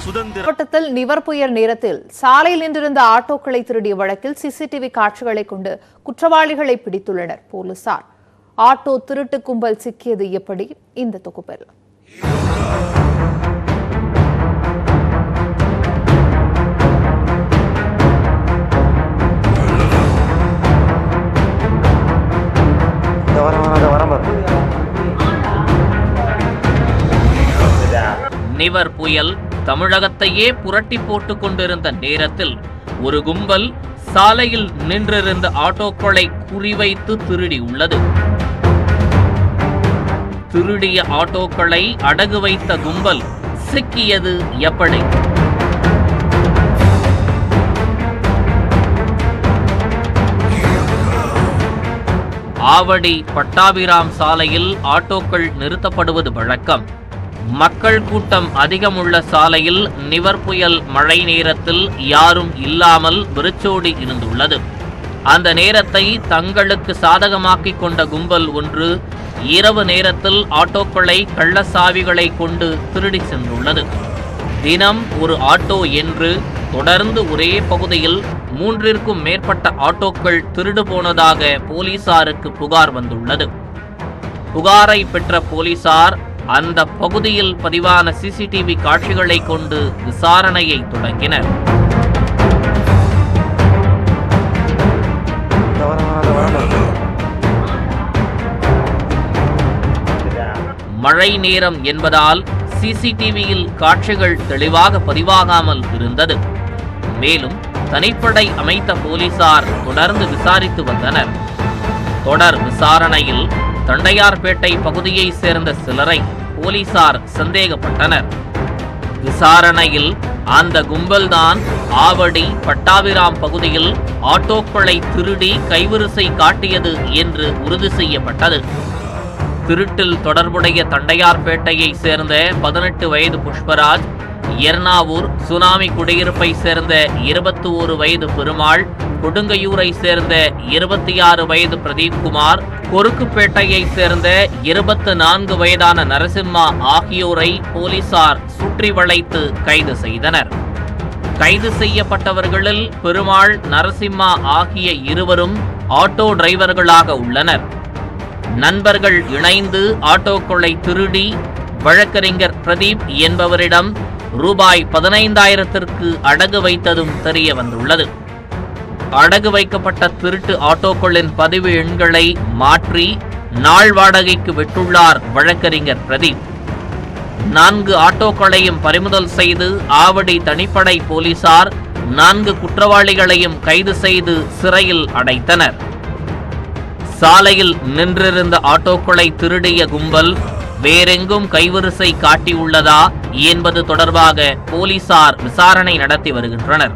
மாவட்டத்தில் நிவர் புயல் நேரத்தில் சாலையில் நின்றிருந்த ஆட்டோக்களை திருடிய வழக்கில் சிசிடிவி காட்சிகளை கொண்டு குற்றவாளிகளை பிடித்துள்ளனர் போலீசார். ஆட்டோ திருட்டு கும்பல் சிக்கியது எப்படி? இந்த தொகுப்பில் நிவர் புயல் தமிழகத்தையே புரட்டி போட்டுக் கொண்டிருந்த நேரத்தில் ஒரு கும்பல் சாலையில் நின்றிருந்த ஆட்டோக்களை குறிவைத்து திருடியுள்ளது. திருடிய ஆட்டோக்களை அடகு வைத்த கும்பல் சிக்கியது எப்படி? ஆவடி பட்டாபிராம் சாலையில் ஆட்டோக்கள் நிறுத்தப்படுவது வழக்கம். மக்கள் கூட்டம் அதிகம் உள்ள சாலையில் நிவர் புயல் மழை நேரத்தில் யாரும் இல்லாமல் வெறிச்சோடி இருந்துள்ளது. அந்த நேரத்தை தங்களுக்கு சாதகமாக்கிக் கொண்ட கும்பல் ஒன்று இரவு நேரத்தில் ஆட்டோக்களை கள்ளசாவிகளை கொண்டு திருடி சென்றுள்ளது. தினம் ஒரு ஆட்டோ என்று தொடர்ந்து ஒரே பகுதியில் 3ற்கும் மேற்பட்ட ஆட்டோக்கள் திருடு போனதாக போலீசாருக்கு புகார் வந்துள்ளது. புகாரை பெற்ற போலீசார் அந்த பகுதியில் பதிவான சிசிடிவி காட்சிகளை கொண்டு விசாரணையை தொடங்கினர். மழை நேரம் என்பதால் சிசிடிவியில் காட்சிகள் தெளிவாக பதிவாகாமல் இருந்தது. மேலும் தனிப்படை அமைத்த போலீசார் தொடர்ந்து விசாரித்து வந்தனர். தொடர் விசாரணையில் தண்டையார்பேட்டை பகுதியை சேர்ந்த சிலரை போலீசார் சந்தேகப்பட்டனர். விசாரணையில் அந்த கும்பல்தான் ஆவடி பட்டாபிராம் பகுதியில் ஆட்டோக்களை திருடி கைவரிசை காட்டியது என்று உறுதி செய்யப்பட்டது. திருட்டில் தொடர்புடைய தண்டையார்பேட்டையை சேர்ந்த 18 வயது புஷ்பராஜ், எர்ணாவூர் சுனாமி குடியிருப்பை சேர்ந்த 21 வயது பெருமாள், கொடுங்கையூரை சேர்ந்த 26 வயது பிரதீப்குமார், கொருக்குப்பேட்டையை சேர்ந்த 24 வயதான நரசிம்மா ஆகியோரை போலீசார் சுற்றி வளைத்து கைது செய்தனர். கைது செய்யப்பட்டவர்களில் பெருமாள், நரசிம்மா ஆகிய இருவரும் ஆட்டோ டிரைவர்களாக உள்ளனர். நண்பர்கள் இணைந்து ஆட்டோக்களை திருடி வழக்கறிஞர் பிரதீப் என்பவரிடம் ரூபாய் 15,000ற்கு அடகு வைத்ததும் தெரிய வந்துள்ளது. அடகு வைக்கப்பட்ட திருட்டு ஆட்டோக்களின் பதிவு எண்களை மாற்றி நாள் வாடகைக்கு விட்டுள்ளார் வழக்கறிஞர் பிரதீப். 4 ஆட்டோக்களையும் பறிமுதல் செய்து ஆவடி தனிப்படை போலீசார் 4 குற்றவாளிகளையும் கைது செய்து சிறையில் அடைத்தனர். சாலையில் நின்றிருந்த ஆட்டோக்களை திருடிய கும்பல் வேறெங்கும் கைவரிசை காட்டியுள்ளதா என்பது தொடர்பாக போலீசார் விசாரணை நடத்தி வருகின்றனர்.